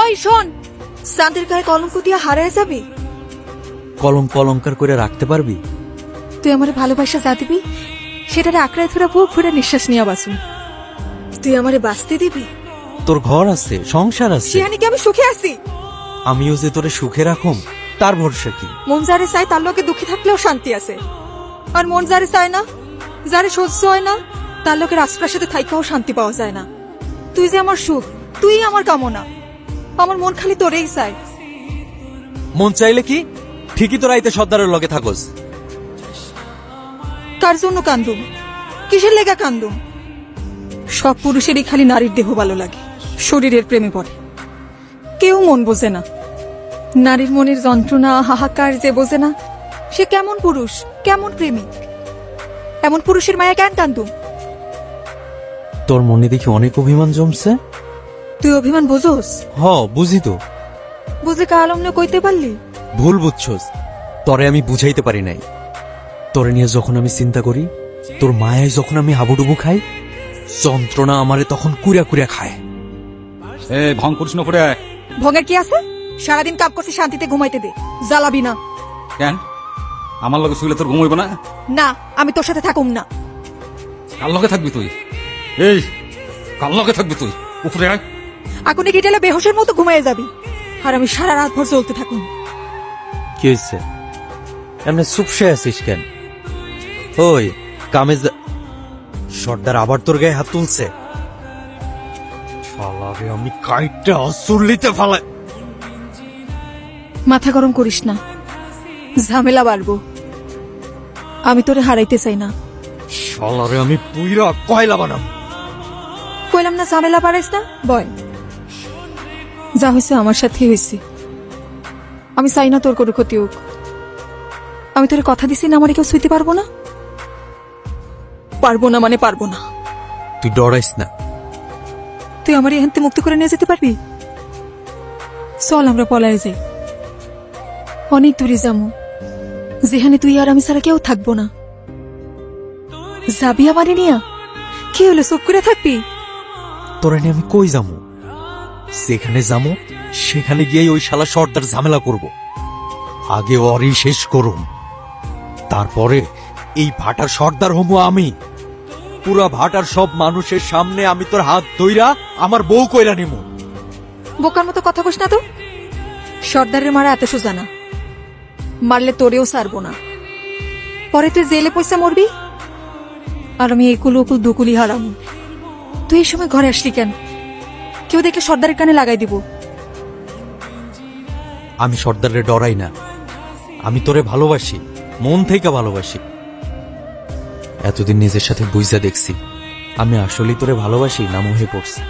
এই শোন, চাঁদের গায়ে কলঙ্ক দিয়া হারায় যাবি। কলঙ্ক অলঙ্কার করে রাখতে পারবি? তুই আমার ভালোবাসা যা দিবি সেটারে আঁকড়ায় ধরে বুক ফুরে নিঃশ্বাস নিয়ে বাসুন। তুই আমারে বাঁচতে দিবি। তোর ঘর আছে, সংসার আছে, সেখানে কি আমি সুখে আছি? আমিও যে তোরে সুখে রাখুম তার ভরসা কি? মন যারে চায় তার লোকে দুঃখী থাকলেও শান্তি আছে, আর মন যারে চায় না, যারে সহ্য হয় না, তার লোকে রাজপ্রাসাদে থাইকাও শান্তি পাওয়া যায় না। তুই যে আমার সুখ, তুই আমার কামনা, আমার মন খালি তোরেই চায়। মন চাইলে কি ঠিকই তো রাইতে সর্দারের লগে থাকস। কার জন্য কান্দুম? কিসের লেগা কান্দুম? সব পুরুষেরই খালি নারীর দেহ ভালো লাগে, শরীরের প্রেমে পড়ে। কেউ মন বোঝে না। নারীর মনের যন্ত্রণা হাহাকার যে বোঝে না, সে কেমন পুরুষ, কেমন প্রেমিক? এমন পুরুষের মায়া কেন কান্দুম? তোর মনে দেখি অনেক অভিমান জমছে। তুই অভিমান বোঝোস? হ, বুঝি তো। বুঝলে কালম না কইতে পারলি? ভুল বুঝছস, তরে আমি বুঝাইতে পারি নাই। তোরে নিয়ে যখন আমি চিন্তা করি, তোর মায়ায় যখন আমি হাবুডুবু খাই, যন্ত্রণা আমারে তখন কুড়া কুড়া খায়। ভং করিস না করে। ভঙ্গের কি আছে? সারাদিন কাপ করতে শান্তিতে ঘুমাইতে দে, জ্বালাবি না। কেন আমার লগে শুইলে তোর ঘুমাইব না? না, আমি তোর সাথে থাকুম না। কার লগে থাকবি তুই? এই কার লগে থাকবি তুই? উপরে আয়। আগুনে গিটেলে বেহোশের মতো ঘুমাইয়ে যাবি, আর আমি সারা রাত ভর চলতে থাকুন। কি হয়েছে? এমনি চুপসে আছিস কেন? ওই কামেজ সর্দার আবার তোর গায়ে হাত তুলছে। শালারে আমি কাইটটা অসুরলিতে ফালাই। মাথা গরম করিস না, ঝামেলা বাড়বো। আমি তোরে হারাইতে চাই না। শালারে আমি পুইরা কয়লা বানাম। কইলাম না ঝামেলা বাড়াইস না, বয়। যা হয়েছে আমার সাথে হয়েছে, আমি চাই না তোর কোনো ক্ষতি হোক। আমি তোর কথা দিছি না আমার কেউ শুইতে পারবো না। পারবো না মানে পারবো না। তুই ডরাইস না। তুই আমার এখান মুক্ত করে নিয়ে যেতে পারবি? চল আমরা পলায় যাই, অনেক দূরে যাবো, যেখানে তুই আর আমি ছাড়া কেউ থাকবো না। যাবি আমারে নিয়া? কি হলো, চুপ করে থাকবি? তোরা নিয়ে আমি কই যাবো? যেখানে যাবো সেখানে গিয়ে ওই শালা সর্দার ঝামেলা করব। আগে ওরই শেষ করুম, তারপরে এই ভাটার সর্দার হমু আমি। পুরা ভাটার সব মানুষের সামনে আমি তোর হাত ধইরা আমার বউ কইরা নিমু। বোকার মতো কথা কস না তো। সর্দারের মারা এত সোজা না, মারলে তোরেও সারবো না। পরে তুই জেলে পয়সা মরবি, আর আমি একুল উকুল দুকুলি হারাম। তুই এই সময় ঘরে আসলি কেন? কেউ দেখে সর্দারের কানে লাগাই দিব। আমি সর্দারে ডরাই না, আমি তোরে ভালোবাসি, মন থেকে ভালোবাসি। এতদিন নিজের সাথে বুঝা দেখছি আমি আসলেই তোরে ভালোবাসি না মোহে পড়ছি।